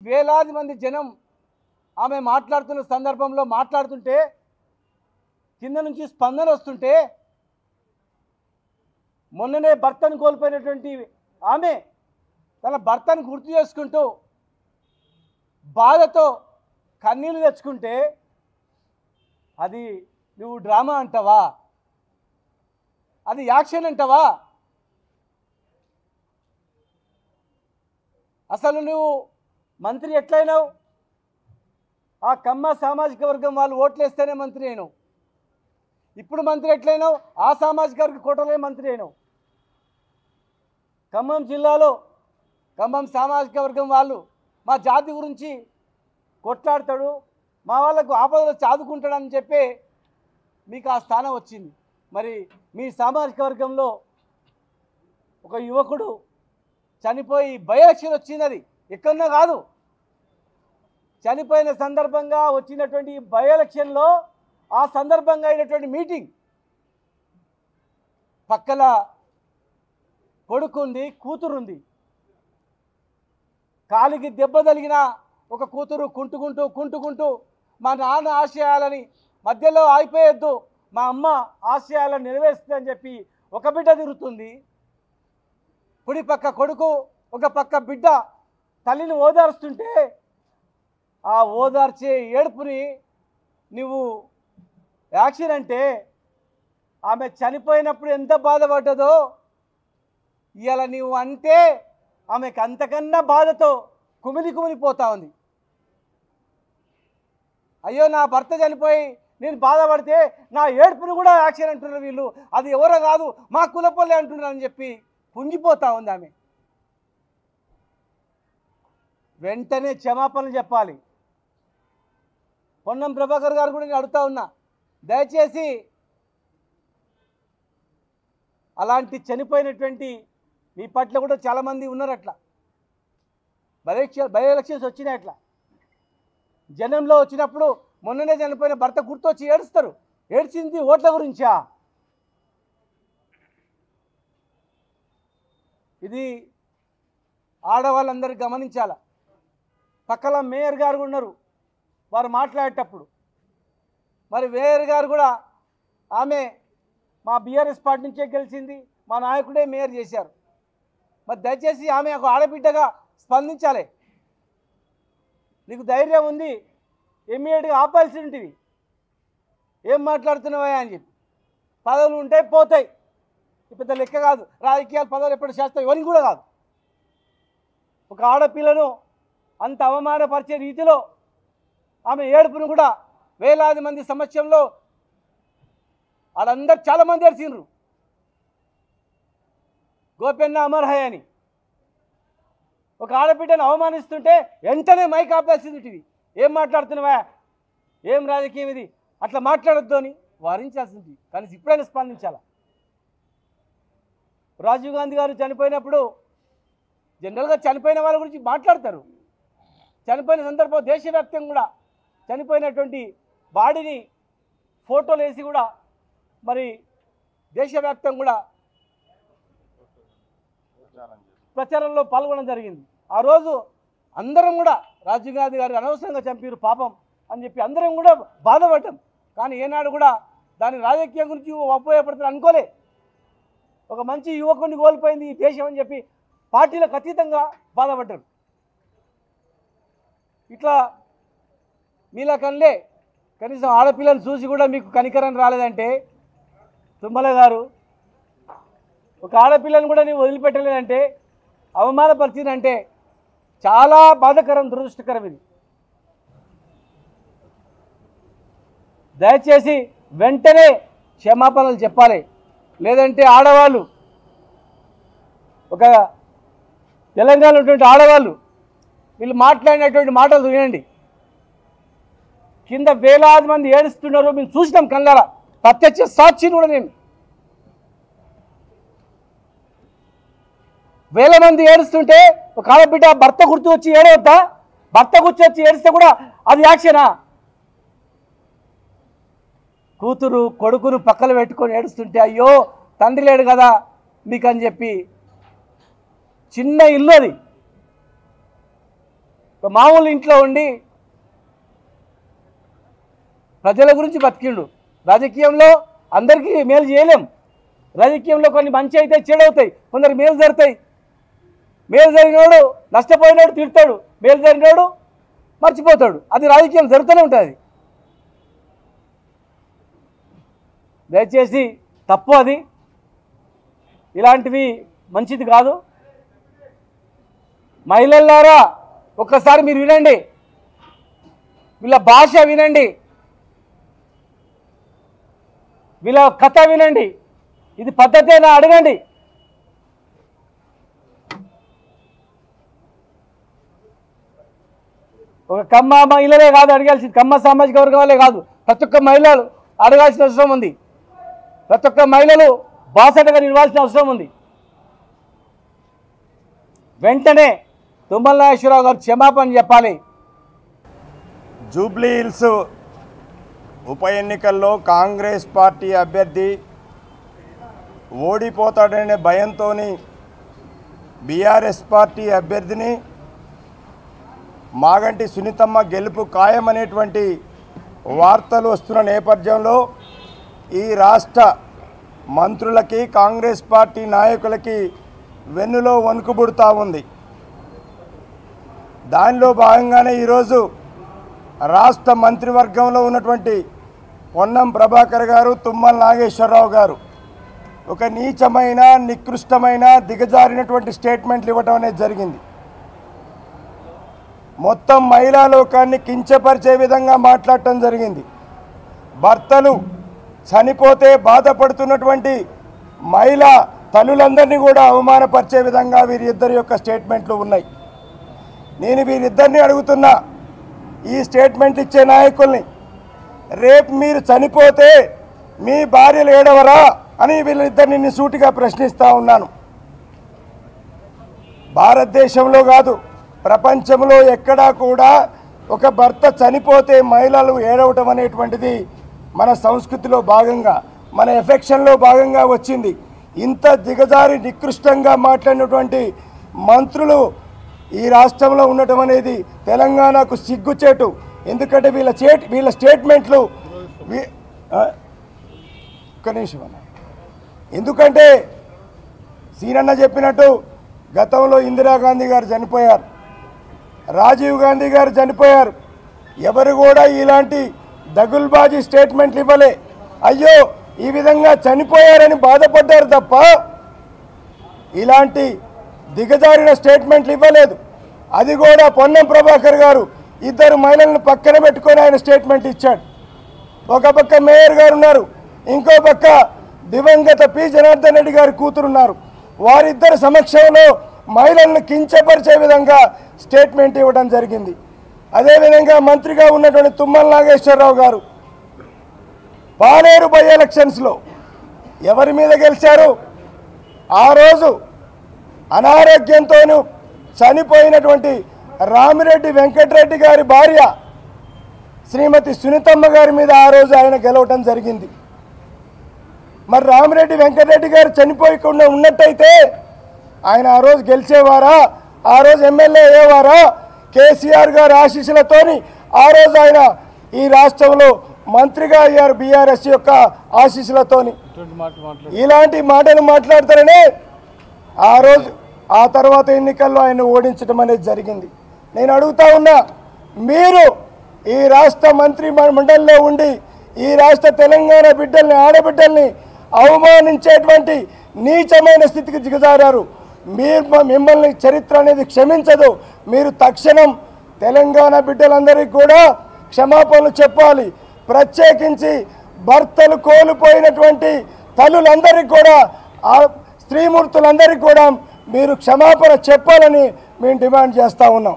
వేలాది మంది జనం ఆమె మాట్లాడుతున్న సందర్భంలో మాట్లాడుతుంటే కింద నుంచి స్పందన వస్తుంటే మొన్ననే భర్తను కోల్పోయినటువంటి ఆమె తన భర్తను గుర్తు చేసుకుంటూ బాధతో కన్నీళ్లు తెచ్చుకుంటే అది నువ్వు డ్రామా అంటావా? అది యాక్షన్ అంటావా? అసలు నువ్వు మంత్రి ఎట్లయినావు? ఆ కమ్మ సామాజిక వర్గం వాళ్ళు ఓట్లేస్తేనే మంత్రి అయినావు. ఇప్పుడు మంత్రి ఎట్లయినావు? ఆ సామాజిక వర్గ కోటలే మంత్రి అయినావు. ఖమ్మం జిల్లాలో ఖమ్మం సామాజిక వర్గం వాళ్ళు మా జాతి గురించి కొట్లాడతాడు, మా వాళ్ళకు ఆపదలో చాదుకుంటాడని చెప్పి మీకు ఆ స్థానం వచ్చింది. మరి మీ సామాజిక వర్గంలో ఒక యువకుడు చనిపోయి బై ఎలక్షన్ వచ్చింది. అది ఎక్కడన్నా కాదు, చనిపోయిన సందర్భంగా వచ్చినటువంటి బై ఎలక్షన్లో ఆ సందర్భంగా అయినటువంటి మీటింగ్ పక్కల కొడుకుంది, కూతురుంది. కాలికి దెబ్బ తగిలిన ఒక కూతురు కుంటుకుంటూ మా నాన్న ఆశయాలని మధ్యలో ఆగిపోయొద్దు, మా అమ్మ ఆశయాలను నెరవేరుస్తుందని చెప్పి ఒక బిడ్డ తిరుగుతుంది. కుడి పక్క కొడుకు, ఒక పక్క బిడ్డ తల్లిని ఓదార్స్తుంటే ఆ ఓదార్చే ఏడుపుని నువ్వు యాక్షన్ అంటే ఆమె చనిపోయినప్పుడు ఎంత బాధపడ్డదో ఇవాళ నీవు అంటే ఆమెకు అంతకన్నా బాధతో కుమిలిపోతా ఉంది. అయ్యో నా భర్త చనిపోయి నేను బాధపడితే నా ఏడుపుని కూడా యాక్షన్ అంటున్నారు వీళ్ళు, అది ఎవరో కాదు మా కులపల్లె అంటున్నారు అని చెప్పి కుంగిపోతా ఉంది ఆమె. వెంటనే క్షమాపణలు చెప్పాలి. పొన్నం ప్రభాకర్ గారు కూడా నేను అడుగుతా ఉన్నా, దయచేసి అలాంటి చనిపోయినటువంటి మీ పట్ల కూడా చాలామంది ఉన్నారు అట్లా బై ఎలక్షన్స్ వచ్చినాయి. అట్లా జనంలో వచ్చినప్పుడు మొన్ననే చనిపోయిన భర్త గుర్తొచ్చి ఏడుస్తారు. ఏడ్చింది ఓట్ల గురించా? ఇది ఆడవాళ్ళందరూ గమనించాల. పక్కల మేయర్ గారు ఉన్నారు, వారు మాట్లాడేటప్పుడు మరి మేయర్ గారు కూడా ఆమె మా బీఆర్ఎస్ పార్టీ నుంచే గెలిచింది, మా నాయకుడే మేయర్ చేశారు. మరి దయచేసి ఆమె ఒక ఆడబిడ్డగా స్పందించాలి. నీకు ధైర్యం ఉంది ఇమ్మీడియట్గా ఆపాల్సి ఉంటుంది. ఏం మాట్లాడుతున్నావా అని చెప్పి. పదవులు ఉంటాయి పోతాయి, పెద్ద లెక్క కాదు. రాజకీయాలు పదవులు ఎప్పుడు చేస్తాయి ఇవన్నీ కూడా కాదు. ఒక ఆడపిల్లను అంత అవమానపరిచే రీతిలో ఆమె ఏడుపును కూడా వేలాది మంది సమక్షంలో వాళ్ళందరూ చాలామంది ఏడ్చిండ్రు. గోపెన్న అమర్హయ్ అని ఒక ఆడబిడ్డను అవమానిస్తుంటే వెంటనే మైక్ ఆపేసింది. ఏం మాట్లాడుతున్నావా, ఏం రాజకీయం ఇది, అట్లా మాట్లాడొద్దు అని వారించాల్సింది. కానీ ఇప్పుడైనా స్పందించాలా. రాజీవ్ గాంధీ గారు చనిపోయినప్పుడు జనరల్గా చనిపోయిన వాళ్ళ గురించి మాట్లాడతారు. చనిపోయిన సందర్భం దేశవ్యాప్తంగా కూడా చనిపోయినటువంటి బాడీని ఫోటోలు వేసి కూడా మరి దేశవ్యాప్తంగా కూడా ప్రచారంలో పాల్గొనడం జరిగింది. ఆ రోజు అందరం కూడా రాజీవ్ గాంధీ గారు అనవసరంగా చంపారు పాపం అని చెప్పి అందరం కూడా బాధపడ్డాం. కానీ ఏనాడు కూడా దాని రాజకీయం గురించి ఉపయోగపడుతుంది అనుకోలే. ఒక మంచి యువకుడిని కోల్పోయింది ఈ దేశం అని చెప్పి పార్టీలకు అతీతంగా బాధపడ్డారు. ఇట్లా మీలా కనలే కనీసం ఆడపిల్లని చూసి కూడా మీకు కనికరం రాలేదంటే, తుమ్మల గారు ఒక ఆడపిల్లని కూడా నీవు వదిలిపెట్టలేదంటే, అవమానపరిచిందంటే చాలా బాధాకరం, దురదృష్టకరం. ఇది దయచేసి వెంటనే క్షమాపణలు చెప్పాలి. లేదంటే ఆడవాళ్ళు, ఒక తెలంగాణలో ఉన్నటువంటి ఆడవాళ్ళు వీళ్ళు మాట్లాడినటువంటి మాటలు వినండి. కింద వేలాది మంది ఏడుస్తున్నారు, మేము చూసినాం కళ్ళారా, ప్రత్యక్ష సాక్షిని కూడా నేను. వేల మంది ఏడుస్తుంటే ఒక ఆడబిడ్డ భర్త గుర్తు వచ్చి ఏడవద్దా? భర్త గుర్తు వచ్చి ఏడిస్తే కూడా అది యాక్షనా? కూతురు కొడుకును పక్కన పెట్టుకొని ఏడుస్తుంటే అయ్యో తండ్రి లేడు కదా మీకు అని చెప్పి, చిన్న ఇల్లు అది, మామూలు ఇంట్లో ఉండి ప్రజల గురించి బతికిండు. రాజకీయంలో అందరికీ మేలు చేయలేం. రాజకీయంలో కొన్ని మంచి అయితే చెడవుతాయి, కొందరు మేలు జరుగుతాయి. మేలు జరిగినోడు నష్టపోయినోడు తిడతాడు, మేలు జరిగినోడు మర్చిపోతాడు. అది రాజకీయం జరుగుతూనే ఉంటుంది. దయచేసి తప్పు, అది ఇలాంటివి మంచిది కాదు. మహిళలారా ఒక్కసారి మీరు వినండి, వీళ్ళ భాష వినండి, వీళ్ళ కథ వినండి. ఇది పద్ధతేనా అడగండి. ఒక కమ్మ మహిళలే కాదు అడగాల్సింది, కమ్మ సామాజిక వర్గాలే కాదు, ప్రతి ఒక్క మహిళలు అడగాల్సిన అవసరం ఉంది. ప్రతి ఒక్క మహిళలు బాసటగా నిలవాల్సిన అవసరం ఉంది. వెంటనే తుమ్మల నాగేశ్వరరావు గారు క్షమాపణ చెప్పాలి. జూబ్లీ హిల్స్ ఉప ఎన్నికల్లో కాంగ్రెస్ పార్టీ అభ్యర్థి ఓడిపోతాడనే భయంతో బీఆర్ఎస్ పార్టీ అభ్యర్థిని మాగంటి సునీతమ్మ గెలుపు ఖాయమనేటువంటి వార్తలు వస్తున్న నేపథ్యంలో ఈ రాష్ట్ర మంత్రులకి కాంగ్రెస్ పార్టీ నాయకులకి వెన్నులో వణుకుబుడుతూ ఉంది. దానిలో భాగంగానే ఈరోజు రాష్ట్ర మంత్రివర్గంలో ఉన్నటువంటి పొన్నం ప్రభాకర్ గారు, తుమ్మల నాగేశ్వరరావు గారు ఒక నీచమైన, నికృష్టమైన, దిగజారినటువంటి స్టేట్మెంట్లు ఇవ్వడం అనేది జరిగింది. మొత్తం మహిళా లోకాన్ని కించపరిచే విధంగా మాట్లాడటం జరిగింది. భర్తలు చనిపోతే బాధపడుతున్నటువంటి మహిళా తల్లులందరినీ కూడా అవమానపరిచే విధంగా వీరిద్దరి యొక్క స్టేట్మెంట్లు ఉన్నాయి. నేను వీరిద్దరిని అడుగుతున్నా, ఈ స్టేట్మెంట్ ఇచ్చే నాయకుల్ని, రేపు మీరు చనిపోతే మీ భార్యలు ఏడవరా అని వీళ్ళిద్దరిని సూటిగా ప్రశ్నిస్తూ ఉన్నాను. భారతదేశంలో కాదు, ప్రపంచంలో ఎక్కడా కూడా ఒక భర్త చనిపోతే మహిళలు ఏడవటం అనేటువంటిది మన సంస్కృతిలో భాగంగా, మన ఎఫెక్షన్లో భాగంగా వచ్చింది. ఇంత దిగజారి నికృష్టంగా మాట్లాడినటువంటి మంత్రులు ఈ రాష్ట్రంలో ఉండటం అనేది తెలంగాణకు సిగ్గుచేటు. ఎందుకంటే వీళ్ళ స్టేట్మెంట్లు ఒక్క నిమిషం అన్న, ఎందుకంటే సీనన్న చెప్పినట్టు గతంలో ఇందిరాగాంధీ గారు చనిపోయారు, రాజీవ్ గాంధీ గారు చనిపోయారు. ఎవరు కూడా ఇలాంటి దగుల్బాజీ స్టేట్మెంట్లు ఇవ్వలే. అయ్యో ఈ విధంగా చనిపోయారని బాధపడ్డారు తప్ప ఇలాంటి దిగజారిన స్టేట్మెంట్లు ఇవ్వలేదు. అది కూడా పొన్నం ప్రభాకర్ గారు ఇద్దరు మహిళలను పక్కన పెట్టుకొని ఆయన స్టేట్మెంట్ ఇచ్చాడు. ఒక పక్క మేయర్ గారు ఉన్నారు, ఇంకో పక్క దివంగత పి జనార్దన్ రెడ్డి గారి కూతురున్నారు. వారిద్దరి సమక్షంలో మహిళలను కించపరిచే విధంగా స్టేట్మెంట్ ఇవ్వడం జరిగింది. అదేవిధంగా మంత్రిగా ఉన్నటువంటి తుమ్మల నాగేశ్వరరావు గారు పాలేరు బై ఎలక్షన్స్లో ఎవరి మీద గెలిచారు? ఆ రోజు అనారోగ్యంతో చనిపోయినటువంటి రామిరెడ్డి వెంకటరెడ్డి గారి భార్య శ్రీమతి సునీతమ్మ గారి మీద ఆ రోజు ఆయన గెలవటం జరిగింది. మరి రామిరెడ్డి వెంకటరెడ్డి గారు చనిపోయకుండా ఉన్నట్టయితే ఆయన ఆ రోజు గెలిచేవారా? ఆ రోజు ఎమ్మెల్యే అయ్యేవారా? కేసీఆర్ గారి ఆశీస్సులతోని ఆ రోజు ఆయన ఈ రాష్ట్రంలో మంత్రిగా అయ్యారు, బీఆర్ఎస్ యొక్క ఆశీస్సులతోని. ఇలాంటి మాటలు మాట్లాడతారనే ఆ రోజు ఆ తర్వాత ఎన్నికల్లో ఆయన ఓడించడం అనేది జరిగింది. నేను అడుగుతా ఉన్నా, మీరు ఈ రాష్ట్ర మంత్రి మండలిలో ఉండి ఈ రాష్ట్ర తెలంగాణ బిడ్డల్ని, ఆడబిడ్డల్ని అవమానించేటువంటి నీచమైన స్థితికి దిగజారారు. మిమ్మల్ని చరిత్ర అనేది క్షమించదు. మీరు తక్షణం తెలంగాణ బిడ్డలందరికీ కూడా క్షమాపణలు చెప్పాలి. ప్రత్యేకించి భర్తలు కోల్పోయినటువంటి తల్లులందరికీ కూడా, స్త్రీమూర్తులందరికీ కూడా మీరు క్షమాపణ చెప్పాలని మేము డిమాండ్ చేస్తూ ఉన్నాం.